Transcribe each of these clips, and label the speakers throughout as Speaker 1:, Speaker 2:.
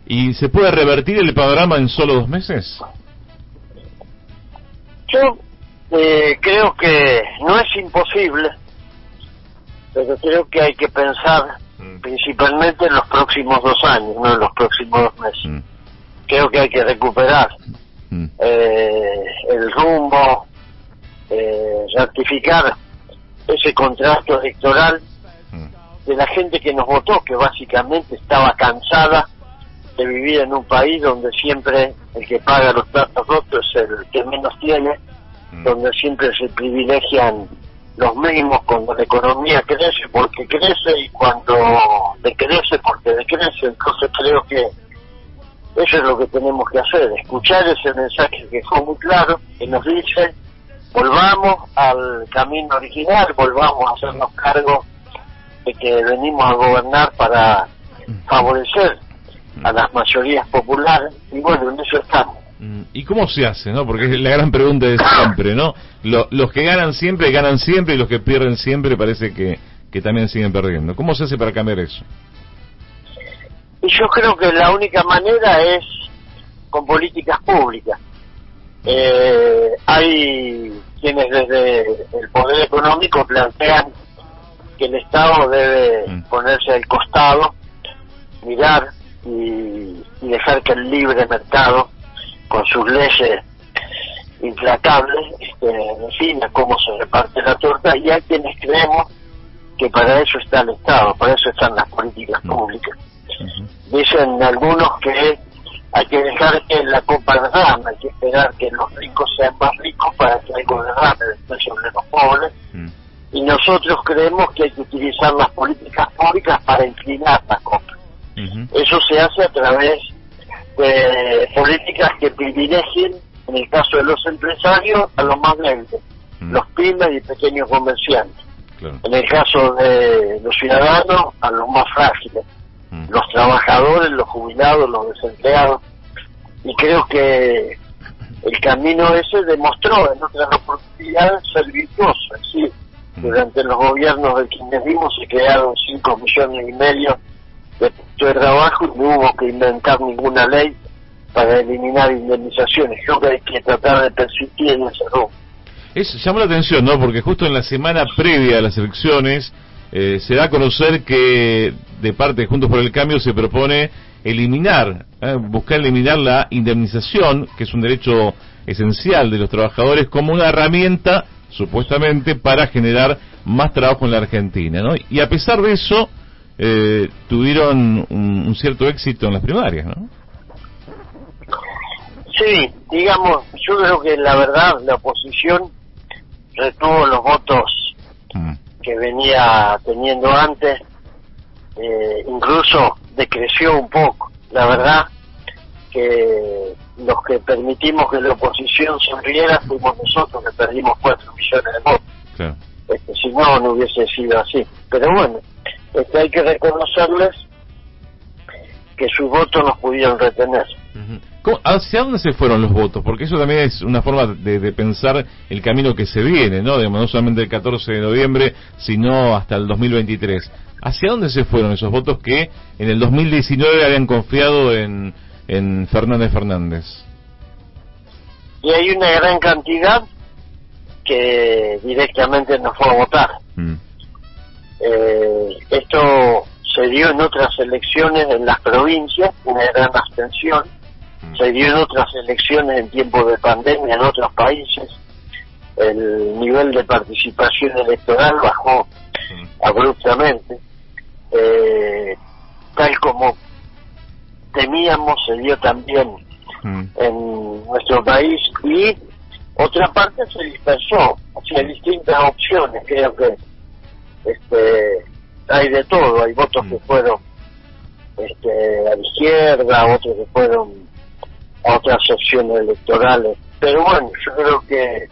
Speaker 1: ¿Y se puede revertir el panorama en solo 2 meses?
Speaker 2: Yo creo que no es imposible, pero creo que hay que pensar principalmente en los próximos 2 años, no en los próximos 2 meses. Creo que hay que recuperar el rumbo, ratificar ese contrato electoral de la gente que nos votó, que básicamente estaba cansada de vivir en un país donde siempre el que paga los platos rotos es el que menos tiene, donde siempre se privilegian los mínimos cuando la economía crece porque crece y cuando decrece porque decrece. Entonces creo que eso es lo que tenemos que hacer, escuchar ese mensaje que fue muy claro, que nos dice: volvamos al camino original, volvamos a hacernos cargo de que venimos a gobernar para favorecer a las mayorías populares, y bueno, en eso estamos.
Speaker 1: ¿Y cómo se hace, no? Porque es la gran pregunta de siempre, ¿no? Los que ganan siempre, y los que pierden siempre parece que también siguen perdiendo. ¿Cómo se hace para cambiar eso?
Speaker 2: Y yo creo que la única manera es con políticas públicas. Hay quienes desde el poder económico plantean que el Estado debe ponerse al costado, mirar y dejar que el libre mercado, con sus leyes implacables, defina cómo se reparte la torta, y hay quienes creemos que para eso está el Estado, para eso están las políticas públicas. Dicen algunos que hay que dejar que la copa derrame, hay que esperar que los ricos sean más ricos para que algo derrame después sobre los pobres, y nosotros creemos que hay que utilizar las políticas públicas para inclinar la copa. Eso se hace a través de políticas que privilegien, en el caso de los empresarios, a los más débiles, los pymes y pequeños comerciantes.
Speaker 1: Claro.
Speaker 2: En el caso de los ciudadanos, a los más frágiles, los trabajadores, los jubilados, los desempleados. Y creo que el camino ese demostró en otras oportunidades ser virtuoso. Es decir, durante los gobiernos del kirchnerismo se crearon 5,5 millones de puestos de trabajo y no hubo que inventar ninguna ley para eliminar indemnizaciones. Creo que hay que tratar de persistir en ese rumbo.
Speaker 1: Llama la atención, ¿no? Porque justo en la semana previa a las elecciones se da a conocer que de parte de Juntos por el Cambio se propone buscar eliminar la indemnización, que es un derecho esencial de los trabajadores, como una herramienta, supuestamente, para generar más trabajo en la Argentina, ¿no? Y a pesar de eso, tuvieron un cierto éxito en las primarias, ¿no?
Speaker 2: Sí, digamos, yo creo que la verdad la oposición retuvo los votos que venía teniendo antes, incluso decreció un poco. La verdad que los que permitimos que la oposición sonriera fuimos nosotros, que perdimos 4 millones de votos.
Speaker 1: Claro.
Speaker 2: Si no, no hubiese sido así. Pero bueno, hay que reconocerles que sus votos los pudieron retener.
Speaker 1: ¿Hacia dónde se fueron los votos? Porque eso también es una forma de pensar el camino que se viene, ¿no? Digamos, no solamente el 14 de noviembre, sino hasta el 2023. ¿Hacia dónde se fueron esos votos que en el 2019 habían confiado en Fernández?
Speaker 2: Y hay una gran cantidad que directamente no fue a votar. Esto se dio en otras elecciones en las provincias, una gran abstención. Se dio en otras elecciones en tiempos de pandemia en otros países. El nivel de participación electoral bajó abruptamente. Tal como temíamos, se dio también en nuestro país, y otra parte se dispersó hacia distintas opciones. Creo que hay de todo, hay votos que fueron a la izquierda, otros que fueron a otras opciones electorales, pero bueno, yo creo que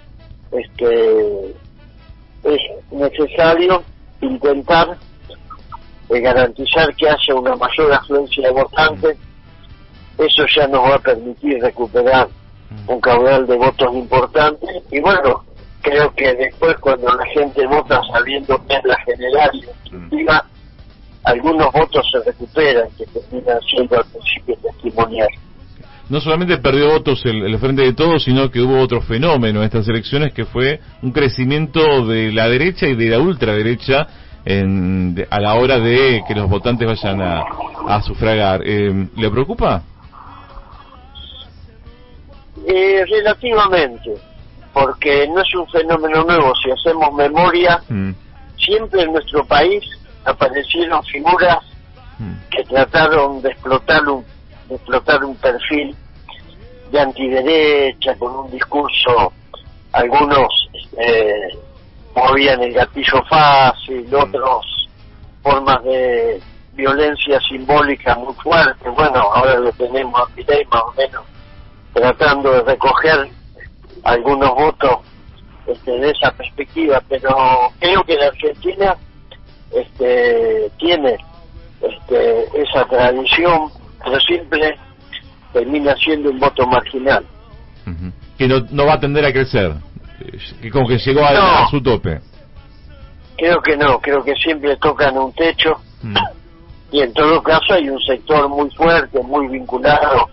Speaker 2: es necesario intentar garantizar que haya una mayor afluencia de votantes. Eso ya nos va a permitir recuperar un caudal de votos importante, y bueno, creo que después, cuando la gente vota sabiendo que es la general y definitiva, algunos votos se recuperan, que terminan siendo al principio testimonial.
Speaker 1: No solamente perdió votos el Frente de Todos, sino que hubo otro fenómeno en estas elecciones, que fue un crecimiento de la derecha y de la ultraderecha a la hora de que los votantes vayan a sufragar. ¿Le preocupa?
Speaker 2: Relativamente, porque no es un fenómeno nuevo. Si hacemos memoria, siempre en nuestro país aparecieron figuras que trataron de explotar un perfil de antiderecha con un discurso. Algunos movían el gatillo fácil, otros formas de violencia simbólica muy fuerte. Bueno, ahora lo tenemos a Milei más o menos tratando de recoger algunos votos de esa perspectiva, pero creo que la Argentina tiene esa tradición, pero siempre termina siendo un voto marginal.
Speaker 1: Que no va a tender a crecer, que como que llegó a su tope.
Speaker 2: Creo que no, creo que siempre tocan un techo, y en todo caso hay un sector muy fuerte, muy vinculado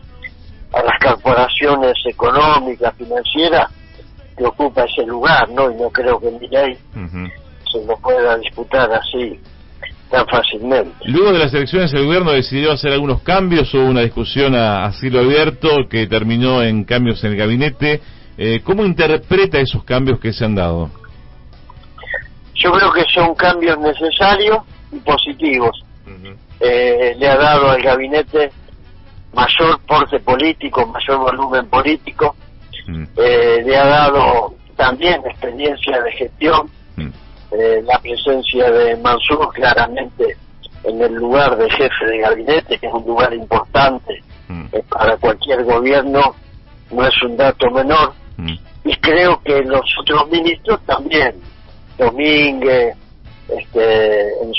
Speaker 2: a las corporaciones económicas, financieras, que ocupa ese lugar, ¿no? Y no creo que Milei se lo pueda disputar así tan fácilmente.
Speaker 1: Luego de las elecciones, el gobierno decidió hacer algunos cambios, hubo una discusión a cielo abierto que terminó en cambios en el gabinete. ¿Cómo interpreta esos cambios que se han dado?
Speaker 2: Yo creo que son cambios necesarios y positivos. Le ha dado al gabinete mayor porte político, mayor volumen político, le ha dado también experiencia de gestión, la presencia de Mansur claramente en el lugar de jefe de gabinete, que es un lugar importante para cualquier gobierno, no es un dato menor, y creo que los otros ministros también, Domínguez, en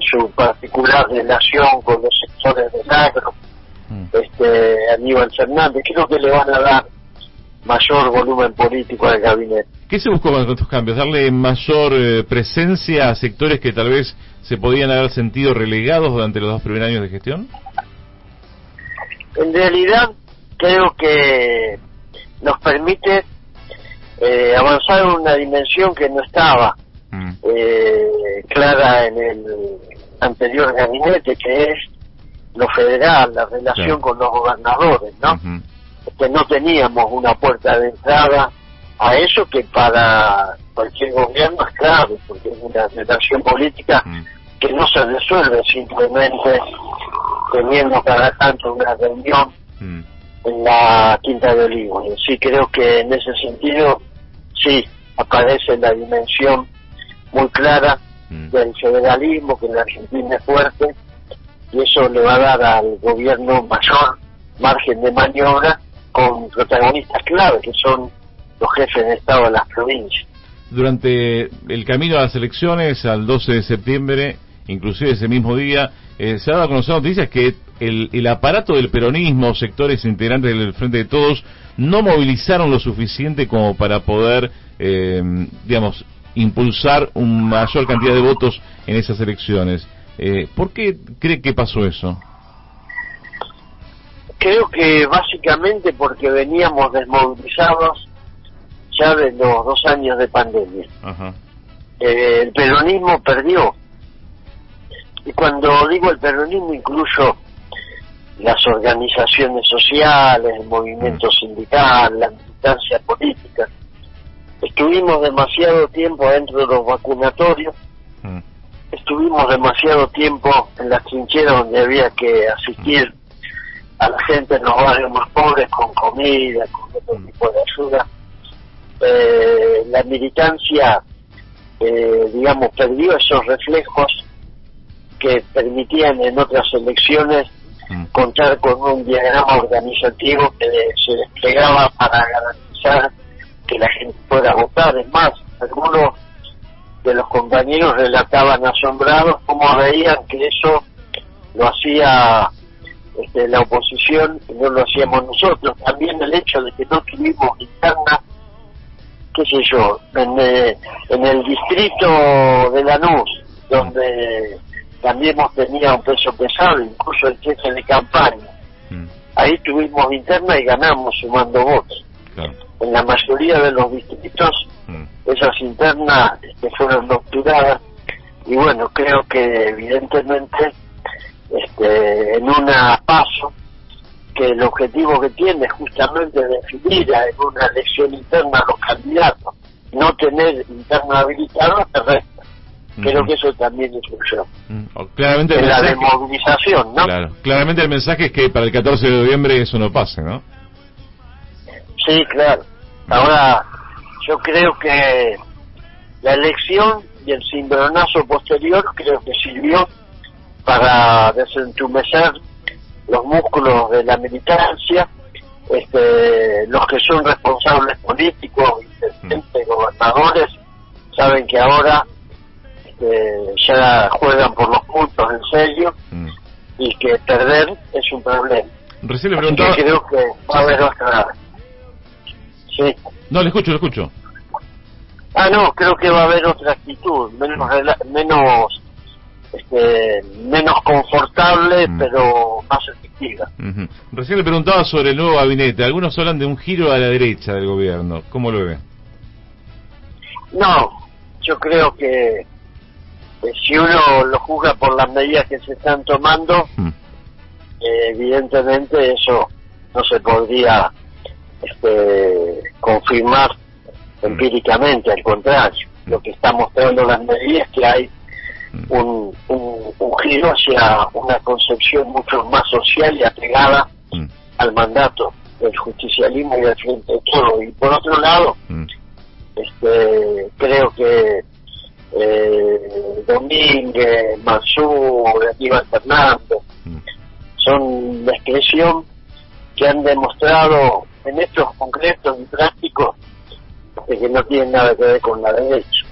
Speaker 2: su particular relación con los sectores del agro, Aníbal Fernández, creo que le van a dar mayor volumen político al gabinete.
Speaker 1: ¿Qué se buscó con estos cambios? ¿Darle mayor presencia a sectores que tal vez se podían haber sentido relegados durante los 2 primeros años de gestión?
Speaker 2: En realidad creo que nos permite avanzar en una dimensión que no estaba clara en el anterior gabinete, que es lo federal, la relación con los gobernadores, ¿no? No teníamos una puerta de entrada a eso, que para cualquier gobierno es clave, porque es una relación política que no se resuelve simplemente teniendo cada tanto una reunión en la Quinta de Olivos. Sí, creo que en ese sentido sí aparece la dimensión muy clara del federalismo, que en la Argentina es fuerte, y eso le va a dar al gobierno mayor margen de maniobra con protagonistas clave, que son los jefes de Estado de las provincias.
Speaker 1: Durante el camino a las elecciones, al 12 de septiembre, inclusive ese mismo día, se ha dado a conocer noticias que el aparato del peronismo, sectores integrantes del Frente de Todos, no movilizaron lo suficiente como para poder, impulsar una mayor cantidad de votos en esas elecciones. ¿Por qué cree que pasó eso?
Speaker 2: Creo que básicamente porque veníamos desmovilizados ya de los 2 años de pandemia. El peronismo perdió, y cuando digo el peronismo incluyo las organizaciones sociales, el movimiento sindical, la militancia política. Estuvimos demasiado tiempo dentro de los vacunatorios, estuvimos demasiado tiempo en las trincheras donde había que asistir a la gente en los barrios más pobres con comida, con otro tipo de ayuda. La militancia, perdió esos reflejos que permitían en otras elecciones contar con un diagrama organizativo que se desplegaba para garantizar que la gente pueda votar. Es más, algunos de los compañeros relataban asombrados cómo veían que eso lo hacía la oposición y no lo hacíamos nosotros. También el hecho de que no tuvimos interna, qué sé yo, en el distrito de Lanús, donde también tenía un peso pesado, incluso el jefe de campaña. Ahí tuvimos interna y ganamos sumando votos.
Speaker 1: Claro.
Speaker 2: En la mayoría de los distritos esas internas fueron docturadas, y bueno, creo que evidentemente en una paso, que el objetivo que tiene es justamente definir en una elección interna a los candidatos, no tener interna habilitados, te resta. Creo que eso también es función.
Speaker 1: Claramente el
Speaker 2: mensaje,
Speaker 1: de
Speaker 2: movilización, ¿no?
Speaker 1: Claro. Claramente el mensaje es que para el 14 de noviembre eso no pase, ¿no?
Speaker 2: Sí, claro. Ahora, yo creo que la elección y el cimbronazo posterior creo que sirvió para desentumecer los músculos de la militancia, los que son responsables políticos, intendentes, gobernadores, saben que ahora ya juegan por los puntos en serio y que perder es un problema.
Speaker 1: Recién le preguntaba...
Speaker 2: Así que creo que va a haber otra... Sí.
Speaker 1: No, le escucho.
Speaker 2: No, creo que va a haber otra actitud, menos confortable, pero más efectiva.
Speaker 1: Recién le preguntaba sobre el nuevo gabinete. Algunos hablan de un giro a la derecha del gobierno. ¿Cómo lo ve?
Speaker 2: No, yo creo que si uno lo juzga por las medidas que se están tomando, evidentemente eso no se podría confirmar empíricamente, al contrario. Lo que está mostrando las medidas es que hay un giro hacia una concepción mucho más social y apegada al mandato del justicialismo y del frente de todo. Y por otro lado, creo que Domínguez, Mansur, Aníbal Fernández son la expresión que han demostrado en hechos concretos y prácticos de que no tienen nada que ver con la derecha.